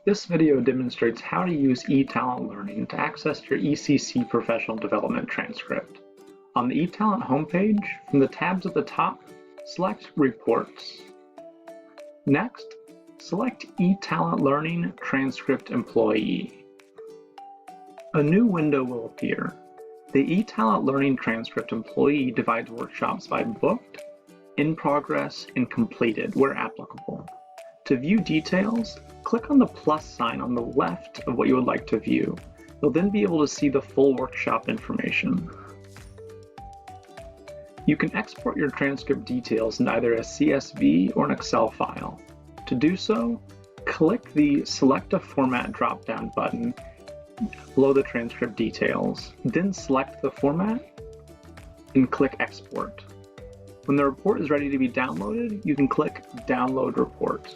This video demonstrates how to use eTalent Learning to access your ECC professional development transcript. On the eTalent homepage, from the tabs at the top, select Reports. Next, select eTalent Learning Transcript Employee. A new window will appear. The eTalent Learning Transcript Employee divides workshops by booked, in progress, and completed where applicable. To view details, click on the plus sign on the left of what you would like to view. You'll then be able to see the full workshop information. You can export your transcript details in either a CSV or an Excel file. To do so, click the Select a Format drop-down button below the transcript details, then select the format and click Export. When the report is ready to be downloaded, you can click Download Report.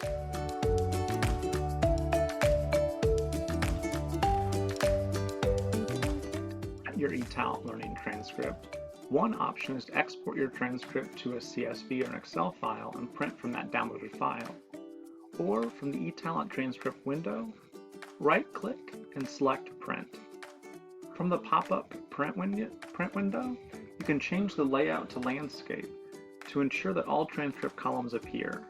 Your eTalent Learning transcript. One option is to export your transcript to a CSV or an Excel file and print from that downloaded file. Or from the eTalent transcript window, right-click and select Print. From the pop-up print window, you can change the layout to landscape to ensure that all transcript columns appear.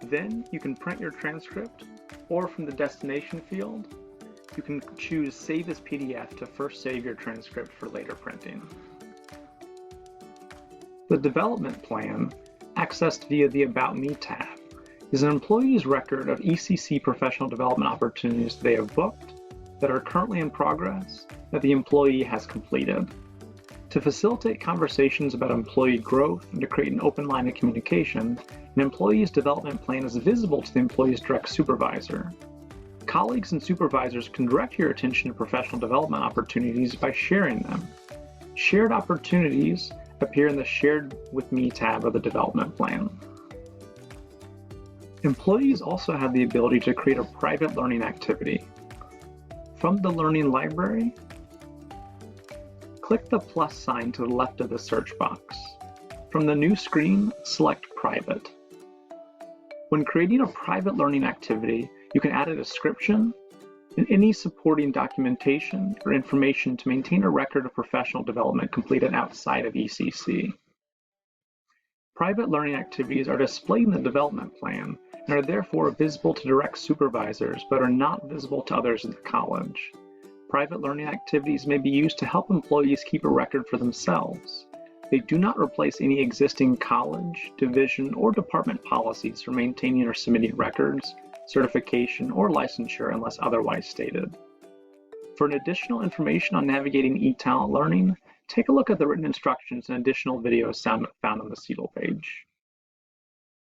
Then you can print your transcript, or from the destination field, you can choose Save as PDF to first save your transcript for later printing. The development plan, accessed via the About Me tab, is an employee's record of ECC professional development opportunities they have booked, that are currently in progress, that the employee has completed. To facilitate conversations about employee growth and to create an open line of communication, an employee's development plan is visible to the employee's direct supervisor. Colleagues and supervisors can direct your attention to professional development opportunities by sharing them. Shared opportunities appear in the Shared with Me tab of the development plan. Employees also have the ability to create a private learning activity. From the Learning Library, click the plus sign to the left of the search box. From the new screen, select Private. When creating a private learning activity, you can add a description and any supporting documentation or information to maintain a record of professional development completed outside of ECC. Private learning activities are displayed in the development plan and are therefore visible to direct supervisors but are not visible to others at the college. Private learning activities may be used to help employees keep a record for themselves. They do not replace any existing college, division, or department policies for maintaining or submitting records, certification, or licensure unless otherwise stated. For additional information on navigating eTalent Learning, take a look at the written instructions and additional videos found on the CETL page.